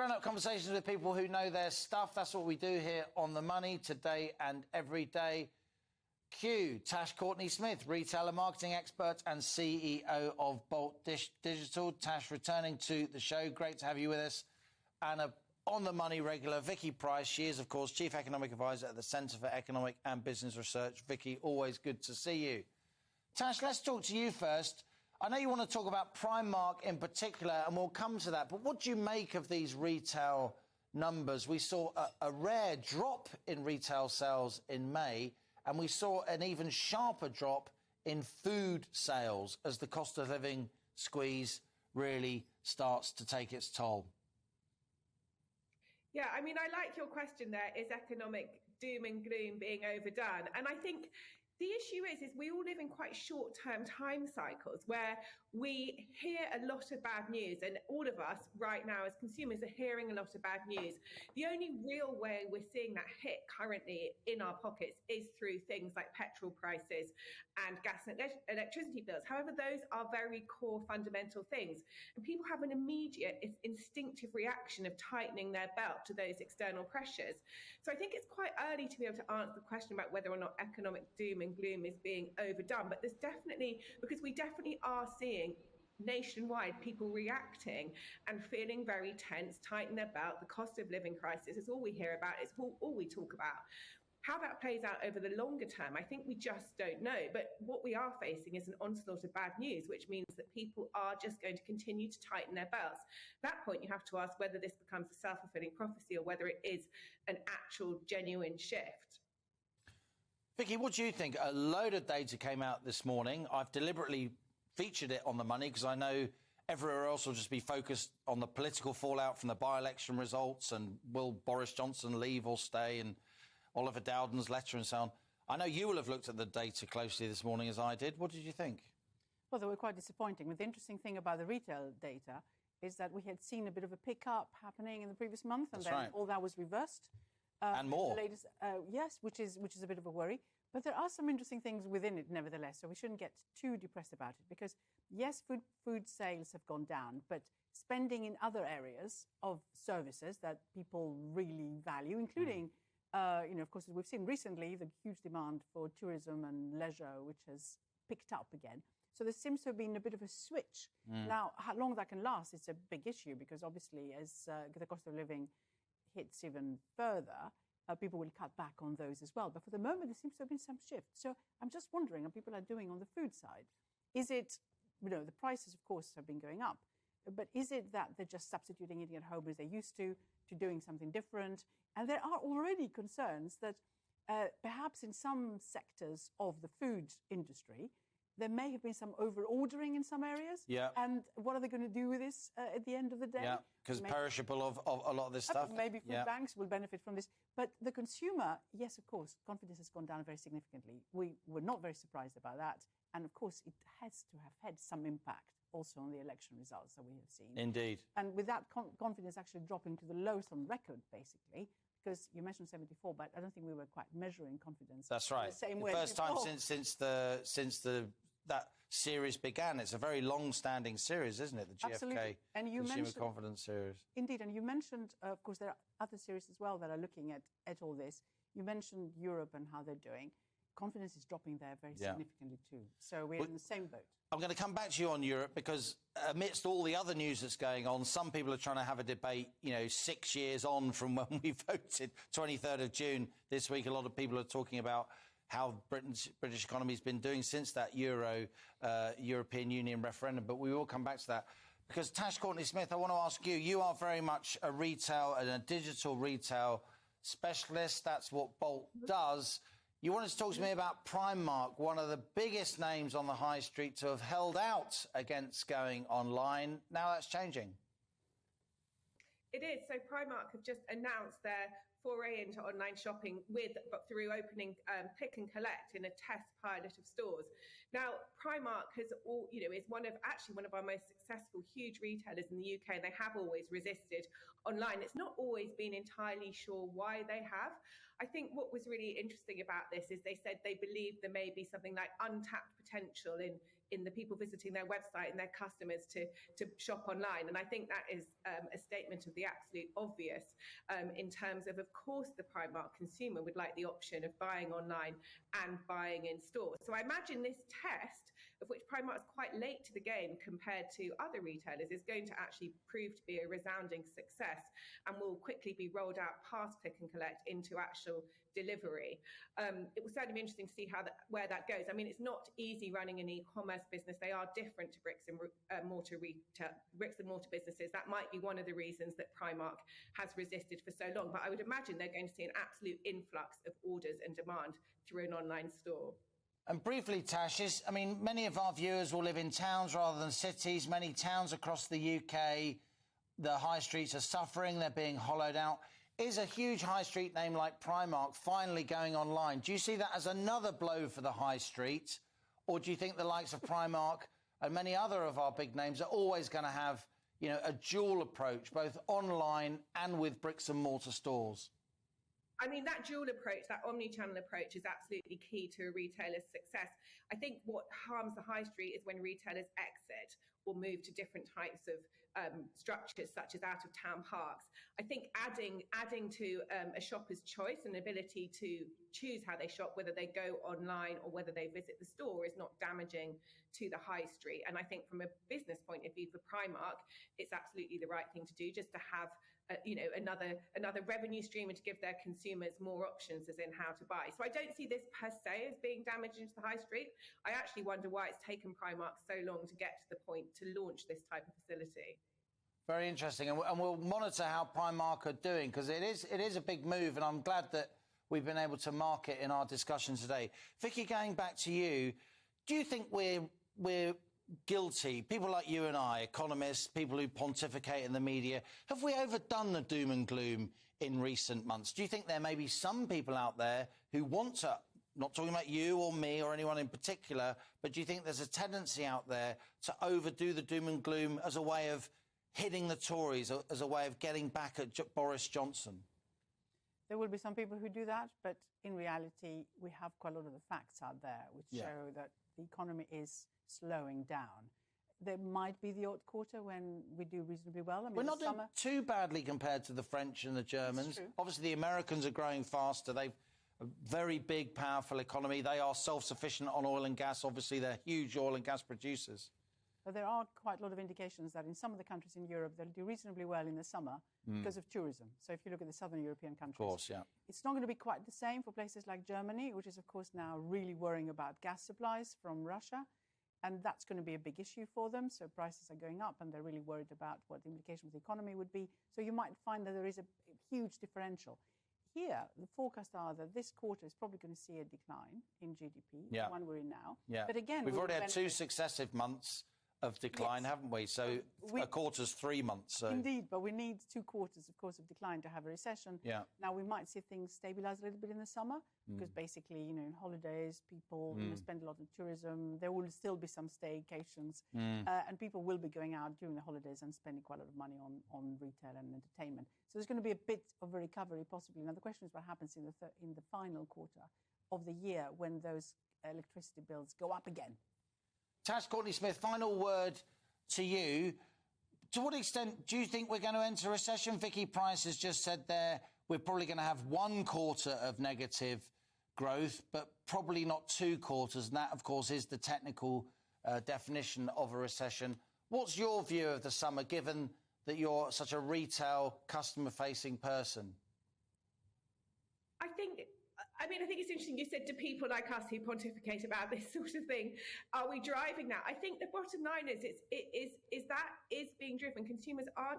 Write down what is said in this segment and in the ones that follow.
Grown-up conversations with people who know their stuff. That's what we do here on The Money, today and every day. Q, Tash Courtenay Smith, retailer marketing expert and CEO of Bolt Digital. Tash, returning to the show. Great to have you with us. And a on The Money regular, Vicky Price. She is, of course, Chief Economic Advisor at the Centre for Economic and Business Research. Vicky, always good to see you. Tash, let's talk to you first. I know you want to talk about Primark in particular, and we'll come to that, but what do you make of these retail numbers? We saw a rare drop in retail sales in May, and we saw an even sharper drop in food sales as the cost of living squeeze really starts to take its toll. Yeah, I mean, I like your question there, is economic doom and gloom being overdone? And I think the issue is we all live in quite short-term time cycles where we hear a lot of bad news, and all of us right now as consumers are hearing a lot of bad news. The only real way we're seeing that hit currently in our pockets is through things like petrol prices and gas and electricity bills. However, those are very core fundamental things, and people have an immediate instinctive reaction of tightening their belt to those external pressures. So I think it's quite early to be able to answer the question about whether or not economic doom and gloom is being overdone, but there's definitely, because we definitely are seeing nationwide people reacting and feeling very tense, tighten their belt. The cost of living crisis is all we hear about, it's all we talk about. How that plays out over the longer term, I think we just don't know. But what we are facing is an onslaught of bad news, which means that people are just going to continue to tighten their belts. At that point, you have to ask whether this becomes a self-fulfilling prophecy or whether it is an actual genuine shift. Vicky, what do you think? A load of data came out this morning. I've deliberately featured it on The Money because I know everywhere else will just be focused on the political fallout from the by-election results and will Boris Johnson leave or stay and Oliver Dowden's letter and so on. I know you will have looked at the data closely this morning as I did. What did you think? Well, they were quite disappointing. But the interesting thing about the retail data is that we had seen a bit of a pick-up happening in the previous month, and then all that was reversed. And more. The latest, yes, which is a bit of a worry. But there are some interesting things within it, nevertheless, so we shouldn't get too depressed about it. Because, yes, food sales have gone down, but spending in other areas of services that people really value, including, of course, as we've seen recently, the huge demand for tourism and leisure, which has picked up again. So there seems to have been a bit of a switch. Now, how long that can last, it's a big issue, because obviously as the cost of living hits even further, people will cut back on those as well. But for the moment, there seems to have been some shift. So I'm just wondering how people are doing on the food side. Is it, the prices, of course, have been going up, but is it that they're just substituting eating at home as they used to doing something different? And there are already concerns that perhaps in some sectors of the food industry, there may have been some over-ordering in some areas. Yeah. And what are they going to do with this at the end of the day? Yeah, because perishable of a lot of this stuff. Maybe food banks will benefit from this. But the consumer, yes, of course, confidence has gone down very significantly. We were not very surprised about that. And, of course, it has to have had some impact also on the election results that we have seen. Indeed. And with that confidence actually dropping to the lowest on record, basically, because you mentioned 74, but I don't think we were quite measuring confidence. That's right. The same the way first time since that series began. It's a very long-standing series, isn't it? The GfK Absolutely. And you Consumer Confidence Series. Indeed. And you mentioned, of course, there are other series as well that are looking at all this. You mentioned Europe and how they're doing. Confidence is dropping there very significantly too. So we're in the same boat. I'm going to come back to you on Europe because amidst all the other news that's going on, some people are trying to have a debate, 6 years on from when we voted, 23rd of June this week. A lot of people are talking about how British economy has been doing since that European Union referendum. But we will come back to that. Because Tash Courtenay Smith, I want to ask you, you are very much a retail and a digital retail specialist. That's what Bolt does. You wanted to talk to me about Primark, one of the biggest names on the high street to have held out against going online. Now that's changing. It is. So Primark have just announced their foray into online shopping through opening click and collect in a test pilot of stores. Now, Primark is one of our most successful huge retailers in the UK. They have always resisted online. It's not always been entirely sure why they have. I think what was really interesting about this is they said they believe there may be something like untapped potential in in the people visiting their website and their customers to shop online. And I think that is a statement of the absolute obvious in terms of course, the Primark consumer would like the option of buying online and buying in store. So I imagine this test, of which Primark is quite late to the game compared to other retailers, is going to actually prove to be a resounding success and will quickly be rolled out past click and collect into actual delivery. It will certainly be interesting to see where that goes. I mean, it's not easy running an e-commerce business. They are different to bricks and mortar businesses. That might be one of the reasons that Primark has resisted for so long. But I would imagine they're going to see an absolute influx of orders and demand through an online store. And briefly, Tash, many of our viewers will live in towns rather than cities. Many towns across the UK, the high streets are suffering. They're being hollowed out. Is a huge high street name like Primark finally going online? Do you see that as another blow for the high street? Or do you think the likes of Primark and many other of our big names are always going to have, a dual approach, both online and with bricks and mortar stores? I mean, that dual approach, that omni-channel approach is absolutely key to a retailer's success. I think what harms the high street is when retailers exit or move to different types of structures, such as out-of-town parks. I think adding to a shopper's choice and ability to choose how they shop, whether they go online or whether they visit the store, is not damaging to the high street. And I think from a business point of view for Primark, it's absolutely the right thing to do, just to have another revenue stream and to give their consumers more options as in how to buy. So I don't see this per se as being damaging to the high street. I actually wonder why it's taken Primark so long to get to the point to launch this type of facility. Very interesting. And we'll monitor how Primark are doing, because it is a big move, and I'm glad that we've been able to mark it in our discussion today. Vicky, going back to you, do you think we're guilty, people like you and I, economists, people who pontificate in the media, have we overdone the doom and gloom in recent months? Do you think there may be some people out there who want to, not talking about you or me or anyone in particular, but do you think there's a tendency out there to overdo the doom and gloom as a way of hitting the Tories, as a way of getting back at Boris Johnson? There will be some people who do that, but in reality, we have quite a lot of the facts out there which show that the economy is slowing down. There might be the odd quarter when we do reasonably well. I mean, we're not doing too badly compared to the French and the Germans. Obviously, the Americans are growing faster. They've a very big, powerful economy. They are self-sufficient on oil and gas. Obviously, they're huge oil and gas producers. But there are quite a lot of indications that in some of the countries in Europe, they'll do reasonably well in the summer because of tourism. So if you look at the southern European countries, it's not going to be quite the same for places like Germany, which is, of course, now really worrying about gas supplies from Russia. And that's going to be a big issue for them. So prices are going up and they're really worried about what the implication of the economy would be. So you might find that there is a huge differential. Here, the forecasts are that this quarter is probably going to see a decline in GDP, the one we're in now. Yeah. But again, we've already had 2 successive months of decline, haven't we? So a quarter's 3 months. So. Indeed, but we need 2 quarters, of course, of decline to have a recession. Yeah. Now, we might see things stabilise a little bit in the summer because basically, in holidays, people spend a lot on tourism. There will still be some staycations and people will be going out during the holidays and spending quite a lot of money on retail and entertainment. So there's going to be a bit of a recovery possibly. Now, the question is what happens in the final quarter of the year when those electricity bills go up again. Tash Courtenay Smith, final word to you. To what extent do you think we're going to enter recession? Vicky Price has just said there we're probably going to have 1 quarter of negative growth, but probably not 2 quarters. And that, of course, is the technical definition of a recession. What's your view of the summer, given that you're such a retail, customer-facing person? I think it's interesting you said to people like us who pontificate about this sort of thing, are we driving that? I think the bottom line is that is being driven. Consumers are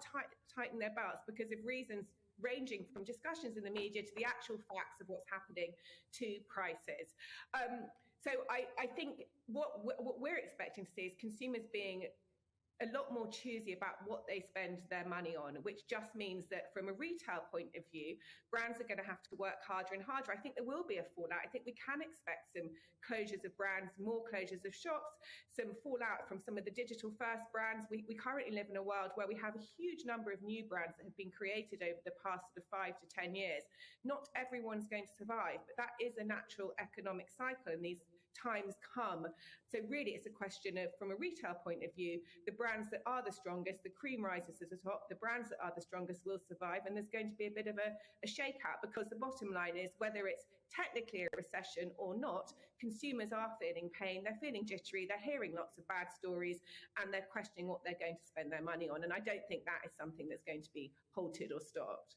tightening their belts because of reasons ranging from discussions in the media to the actual facts of what's happening to prices. So I think what we're expecting to see is consumers being a lot more choosy about what they spend their money on, which just means that from a retail point of view, brands are going to have to work harder and harder. I think there will be a fallout. I think we can expect some closures of brands, more closures of shops, some fallout from some of the digital first brands. We currently live in a world where we have a huge number of new brands that have been created over the past 5 to 10 years. Not everyone's going to survive, but that is a natural economic cycle. And these times come. So really, it's a question of, from a retail point of view, the brands that are the strongest, the cream rises to the top, the brands that are the strongest will survive. And there's going to be a bit of a shakeout, because the bottom line is, whether it's technically a recession or not, consumers are feeling pain, they're feeling jittery, they're hearing lots of bad stories, and they're questioning what they're going to spend their money on. And I don't think that is something that's going to be halted or stopped.